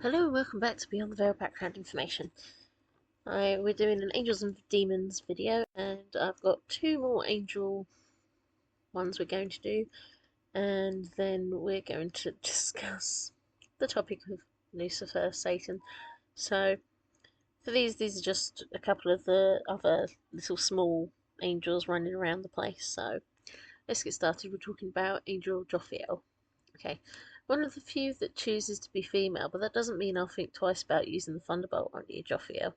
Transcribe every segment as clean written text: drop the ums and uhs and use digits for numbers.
Hello and welcome back to Beyond the Veil background information. We're doing an Angels and Demons video, and I've got two more angel ones we're going to do, and then we're going to discuss the topic of Lucifer, Satan. So, for these are just a couple of the other little small angels running around the place. So, let's get started. We're talking about Angel Jophiel. Okay, one of the few that chooses to be female, but that doesn't mean I'll think twice about using the thunderbolt on you, Jophiel.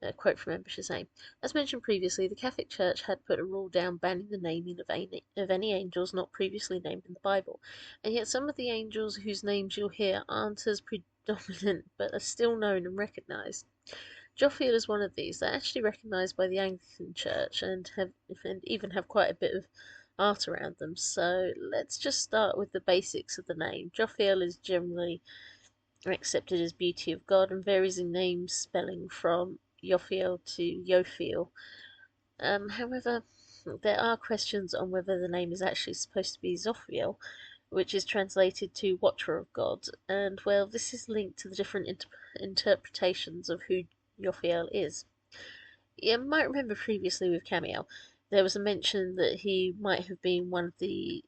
A quote from Ember Shazam. As mentioned previously, the Catholic Church had put a rule down banning the naming of any angels not previously named in the Bible, and yet some of the angels whose names you'll hear aren't as predominant but are still known and recognised. Jophiel is one of these. They're actually recognised by the Anglican Church and even have quite a bit of art around them. So let's just start with the basics of the name. Jophiel is generally accepted as beauty of God and varies in name spelling from Jophiel to Jophiel. However, there are questions on whether the name is actually supposed to be Zophiel, which is translated to Watcher of God, and well, this is linked to the different interpretations of who Jophiel is. You might remember previously with Camiel, there was a mention that he might have been the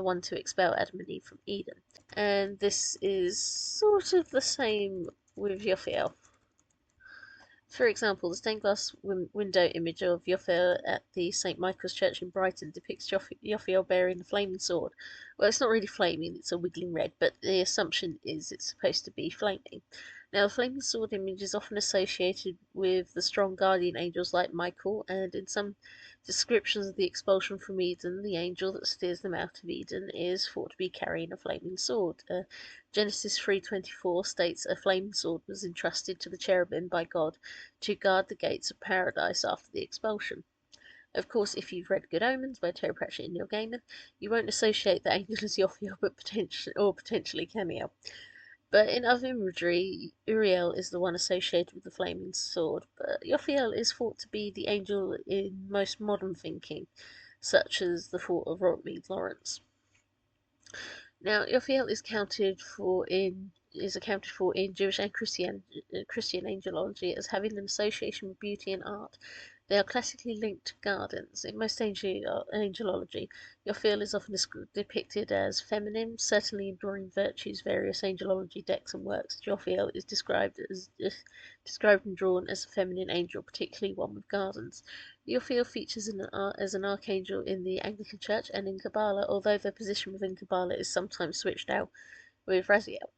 one to expel Adam and Eve from Eden. And this is sort of the same with Jophiel. For example, the stained glass window image of Jophiel at the St. Michael's Church in Brighton depicts Jophiel bearing a flaming sword. Well, it's not really flaming, it's a wiggling red, but the assumption is it's supposed to be flaming. Now, the flaming sword image is often associated with the strong guardian angels like Michael, and in some descriptions of the expulsion from Eden, the angel that steers them out of Eden is thought to be carrying a flaming sword. Genesis 3:24 states a flaming sword was entrusted to the cherubim by God to guard the gates of paradise after the expulsion. Of course, if you've read Good Omens by Terry Pratchett and Neil Gaiman, you won't associate the angel as Jophiel, but potentially Camiel. But in other imagery, Uriel is the one associated with the flaming sword, but Jophiel is thought to be the angel in most modern thinking, such as the thought of Robert Mead Lawrence. Now, Jophiel is accounted for in Jewish and Christian angelology as having an association with beauty and art. They are classically linked to gardens. In most angelology, Jophiel is often depicted as feminine, certainly in drawing virtues. Various angelology decks and works, Jophiel is described and drawn as a feminine angel, particularly one with gardens. Jophiel features as an archangel in the Anglican Church and in Kabbalah, although their position within Kabbalah is sometimes switched out with Raziel.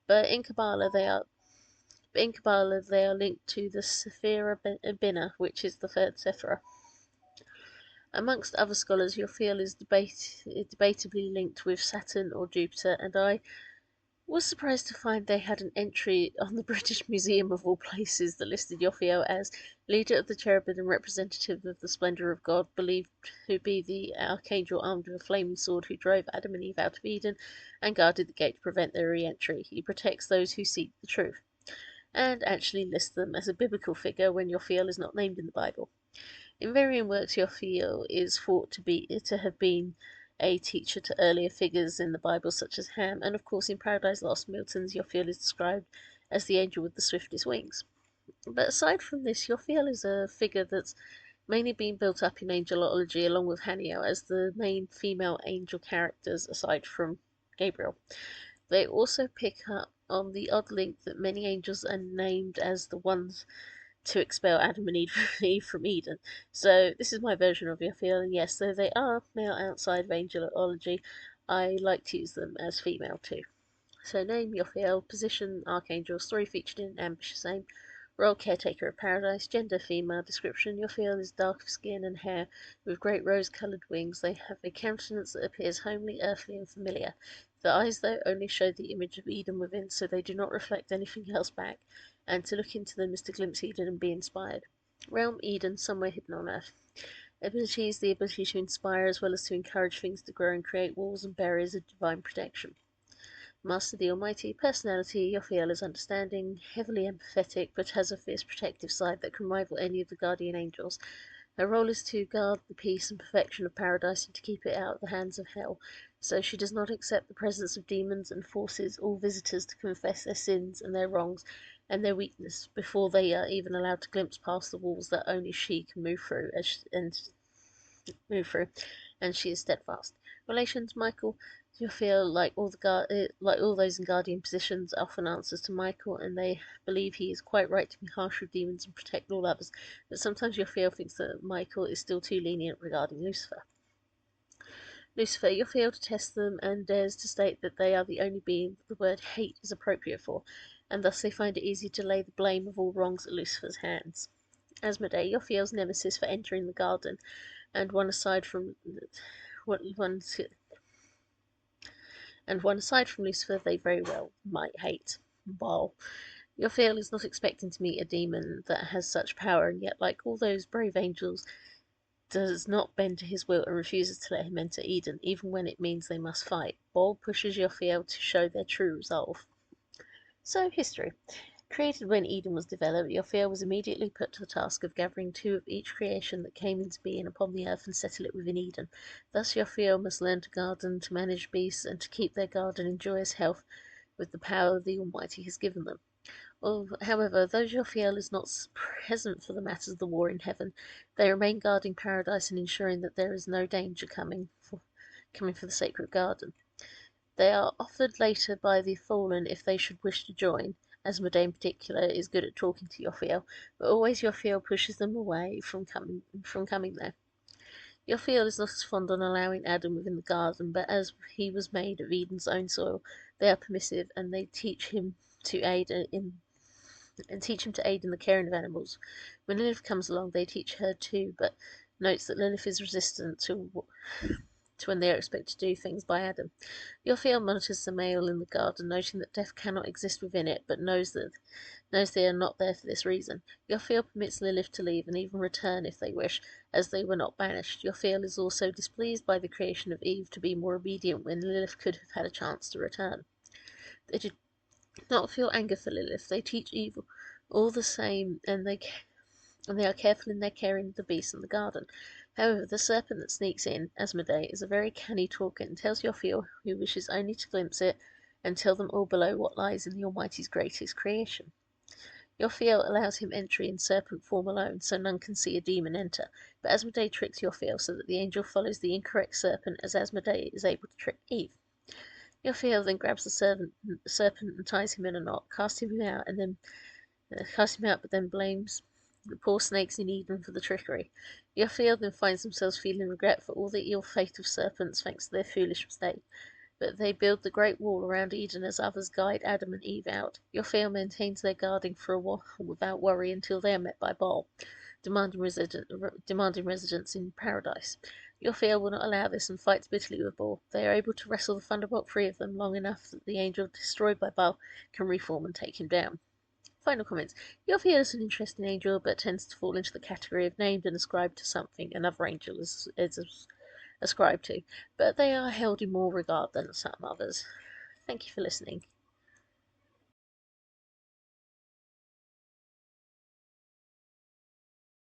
But in Kabbalah they are linked to the Sephira Binah, which is the third Sephira. Amongst other scholars, Jophiel is debatably linked with Saturn or Jupiter, and I was surprised to find they had an entry on the British Museum of all places that listed Jophiel as leader of the cherubim and representative of the splendour of God, believed to be the archangel armed with a flaming sword who drove Adam and Eve out of Eden and guarded the gate to prevent their re-entry. He protects those who seek the truth, and actually lists them as a biblical figure when Jophiel is not named in the Bible. In varying works, Jophiel is thought to have been a teacher to earlier figures in the Bible, such as Ham, and of course in Paradise Lost, Milton's Jophiel is described as the angel with the swiftest wings. But aside from this, Jophiel is a figure that's mainly been built up in angelology along with Haniel as the main female angel characters aside from Gabriel. They also pick up on the odd link that many angels are named as the ones to expel Adam and Eve from Eden. So this is my version of Jophiel, and yes, though they are male outside of angelology, I like to use them as female too. So name Jophiel, position Archangel, story featured in Amber Shazam, role caretaker of paradise, gender female, description Jophiel is dark of skin and hair with great rose-coloured wings. They have a countenance that appears homely, earthly and familiar. The eyes, though, only show the image of Eden within, so they do not reflect anything else back, and to look into them is to glimpse Eden and be inspired. Realm Eden, somewhere hidden on earth. Ability is the ability to inspire as well as to encourage things to grow and create walls and barriers of divine protection. Master the Almighty. Personality, Jophiel is understanding, heavily empathetic, but has a fierce protective side that can rival any of the guardian angels. Her role is to guard the peace and perfection of paradise and to keep it out of the hands of hell. So she does not accept the presence of demons and forces all visitors to confess their sins and their wrongs and their weakness before they are even allowed to glimpse past the walls that only she can move through, and she is steadfast. Relations, Michael. Jophiel, like all those in guardian positions, often answers to Michael, and they believe he is quite right to be harsh with demons and protect all others. But sometimes Jophiel thinks that Michael is still too lenient regarding Lucifer. Lucifer, Jophiel detests them and dares to state that they are the only being that the word hate is appropriate for, and thus they find it easy to lay the blame of all wrongs at Lucifer's hands. Asmodee, Jophiel's nemesis for entering the garden, and one aside from Lucifer they very well might hate. Baal. Jophiel is not expecting to meet a demon that has such power, and yet, like all those brave angels, does not bend to his will and refuses to let him enter Eden, even when it means they must fight. Baal pushes Jophiel to show their true resolve. So, history. Created when Eden was developed, Jophiel was immediately put to the task of gathering two of each creation that came into being upon the earth and settle it within Eden. Thus Jophiel must learn to garden, to manage beasts, and to keep their garden in joyous health with the power the Almighty has given them. However, though Jophiel is not present for the matters of the war in heaven, they remain guarding paradise and ensuring that there is no danger coming for the sacred garden. They are offered later by the fallen if they should wish to join. Asmodee in particular is good at talking to Jophiel, but always Jophiel pushes them away from coming there. Jophiel is not as fond on allowing Adam within the garden, but as he was made of Eden's own soil, they are permissive and they teach him to aid in the caring of animals. When Lilith comes along, they teach her too, but notes that Lilith is resistant to when they are expected to do things by Adam. Jophiel monitors the male in the garden, noting that death cannot exist within it, but knows they are not there for this reason. Jophiel permits Lilith to leave and even return if they wish, as they were not banished. Jophiel is also displeased by the creation of Eve to be more obedient when Lilith could have had a chance to return. They did not feel anger for Lilith. They teach evil all the same, and they are careful in their caring of the beasts in the garden. However, the serpent that sneaks in, Asmodee, is a very canny talker and tells Jophiel, who wishes only to glimpse it, and tell them all below what lies in the Almighty's greatest creation. Jophiel allows him entry in serpent form alone, so none can see a demon enter, but Asmodee tricks Jophiel so that the angel follows the incorrect serpent, as Asmodee is able to trick Eve. Jophiel then grabs the serpent and ties him in a knot, casts him out, but then blames the poor snakes in Eden for the trickery. Jophiel then finds themselves feeling regret for all the ill fate of serpents thanks to their foolish mistake. But they build the great wall around Eden as others guide Adam and Eve out. Jophiel maintains their guarding for a while without worry until they are met by Baal, demanding residence in paradise. Jophiel will not allow this and fights bitterly with Baal. They are able to wrestle the thunderbolt free of them long enough that the angel destroyed by Baal can reform and take him down. Final comments. Jophiel is an interesting angel, but tends to fall into the category of named and ascribed to something another angel is ascribed to, but they are held in more regard than some others. Thank you for listening.